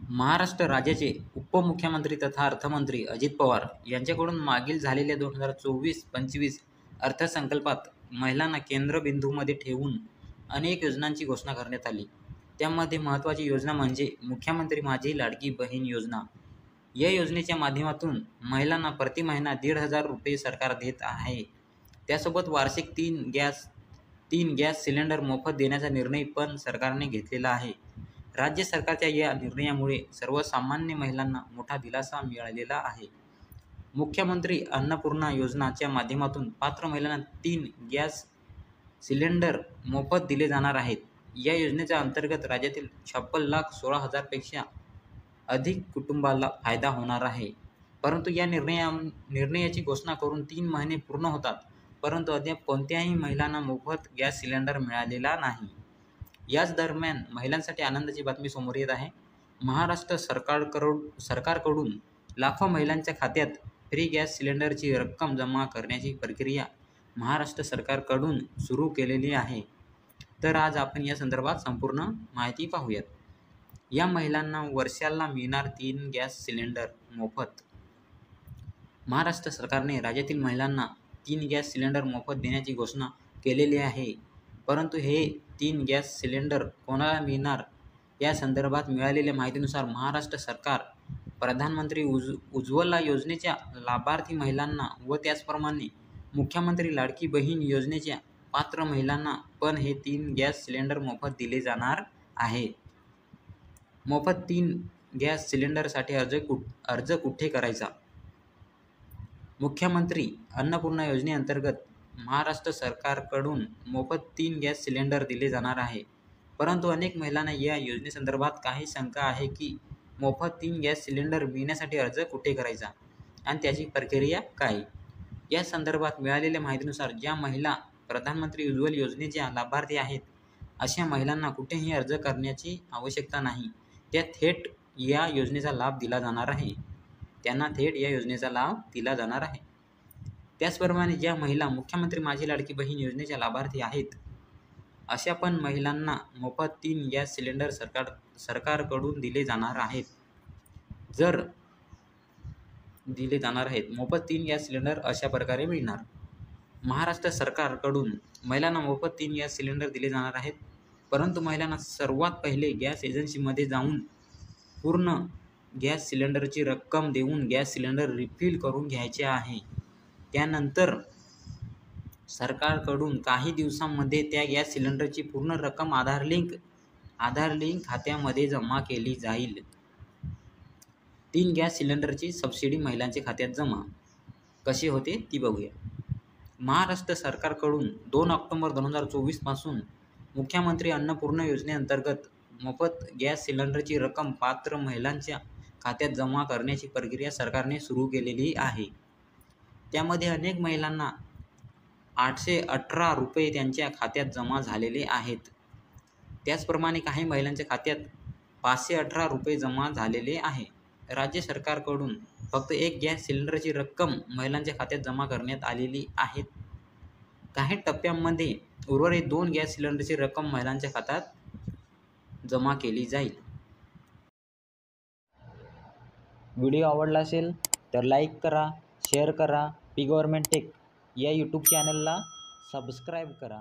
महाराष्ट्र राज्याचे उपमुख्यमंत्री तथा अर्थमंत्री अजित पवार यांच्याकडून मागील झालेल्या 2024-25 अर्थसंकल्पात महिलांना केंद्रबिंदूमध्ये ठेवून अनेक योजनांची घोषणा करण्यात आली. त्यामध्ये महत्त्वाची योजना म्हणजे मुख्यमंत्री माझी लाडकी बहीण योजना. या योजनेच्या माध्यमातून महिलांना प्रति महिना 1,500 रुपये सरकार देत आहे. त्यासोबत वार्षिक 3 गॅस सिलेंडर मोफत देण्याचा निर्णय पण सरकारने घेतलेला आहे. राज्य सरकारच्या या निर्णयामुळे सर्वसामान्य महिलांना मोठा दिलासा मिळालेला आहे. मुख्यमंत्री अन्नपूर्णा योजनाच्या माध्यमातून पात्र महिलांना 3 गॅस सिलेंडर मोफत दिले जाणार आहेत. या योजनेच्या अंतर्गत राज्यातील 56,16,000 पेक्षा अधिक कुटुंबाला फायदा होणार आहे. परंतु या निर्णयाची घोषणा करून 3 महिने पूर्ण होतात, परंतु अद्याप कोणत्याही महिलांना मोफत गॅस सिलेंडर मिळालेला नाही. याच दरम्यान महिलांसाठी आनंदाची बातमी समोर येत आहे. महाराष्ट्र सरकारकडून लाखो महिलांच्या खात्यात फ्री गॅस सिलेंडरची रक्कम जमा करण्याची प्रक्रिया महाराष्ट्र सरकारकडून सुरू केलेली आहे. तर आज आपण या संदर्भात संपूर्ण माहिती पाहूयात. या महिलांना वर्षाला मिळणार 3 गॅस सिलेंडर मोफत. महाराष्ट्र सरकारने राज्यातील महिलांना 3 गॅस सिलेंडर मोफत देण्याची घोषणा केलेली आहे. परंतु हे 3 गॅस सिलेंडर कोणाला मिळणार? या संदर्भात मिळालेल्या माहितीनुसार महाराष्ट्र सरकार प्रधानमंत्री उज्ज्वला योजनेच्या लाभार्थी महिलांना व त्याचप्रमाणे मुख्यमंत्री लाडकी बहीण योजनेच्या पात्र महिलांना पण हे 3 गॅस सिलेंडर मोफत दिले जाणार आहे. मोफत 3 गॅस सिलेंडरसाठी अर्ज कुठे करायचा? मुख्यमंत्री अन्नपूर्णा योजनेअंतर्गत महाराष्ट्र सरकारकडून मोफत 3 गॅस सिलेंडर दिले जाणार आहे. परंतु अनेक महिलांना या योजनेसंदर्भात काही शंका आहे की मोफत 3 गॅस सिलेंडर मिळण्यासाठी अर्ज कुठे करायचा आणि त्याची प्रक्रिया काय? या संदर्भात मिळालेल्या माहितीनुसार ज्या महिला प्रधानमंत्री उज्ज्वला योजनेच्या लाभार्थी आहेत, अशा महिलांना कुठेही अर्ज करण्याची आवश्यकता नाही. त्या थेट या योजनेचा लाभ दिला जाणार आहे. त्यांना थेट या योजनेचा लाभ दिला जाणार आहे. त्याचप्रमाणे ज्या महिला मुख्यमंत्री माझी लाडकी बहीण योजनेच्या लाभार्थी आहेत, अशा पण महिलांना मोफत 3 गॅस सिलेंडर सरकारकडून दिले जाणार आहेत. मोफत 3 गॅस सिलेंडर अशा प्रकारे मिळणार. महाराष्ट्र सरकारकडून महिलांना मोफत 3 गॅस सिलेंडर दिले जाणार आहेत. परंतु महिलांना सर्वात पहिले गॅस एजन्सीमध्ये जाऊन पूर्ण गॅस सिलेंडरची रक्कम देऊन गॅस सिलेंडर रिफिल करून घ्यायचे आहे. त्यानंतर सरकारकडून काही दिवसांमध्ये त्या गॅस सिलेंडरची पूर्ण रक्कम आधार लिंक खात्यामध्ये जमा केली जाईल. 3 गॅस सिलेंडरची सबसिडी महिलांच्या खात्यात जमा कशी होते ती बघूया. महाराष्ट्र सरकारकडून 2 ऑक्टोबर 2024 पासून मुख्यमंत्री अन्नपूर्णा योजनेअंतर्गत मोफत गॅस सिलेंडरची रक्कम पात्र महिलांच्या खात्यात जमा करण्याची प्रक्रिया सरकारने सुरू केलेली आहे. त्यामध्ये अनेक महिलांना 818 रुपये त्यांच्या खात्यात जमा झालेले आहेत. त्याचप्रमाणे काही महिलांच्या खात्यात 518 रुपये जमा झालेले आहे. राज्य सरकारकडून फक्त 1 गॅस सिलेंडरची रक्कम महिलांच्या खात्यात जमा करण्यात आलेली आहे. काही टप्प्यांमध्ये उर्वरित 2 गॅस सिलेंडरची रक्कम महिलांच्या खात्यात जमा केली जाईल. व्हिडिओ आवडला असेल तर लाईक करा, शेअर करा. पी गव्हर्नमेंट टेक या यूट्यूब चॅनलला सबस्क्राईब करा.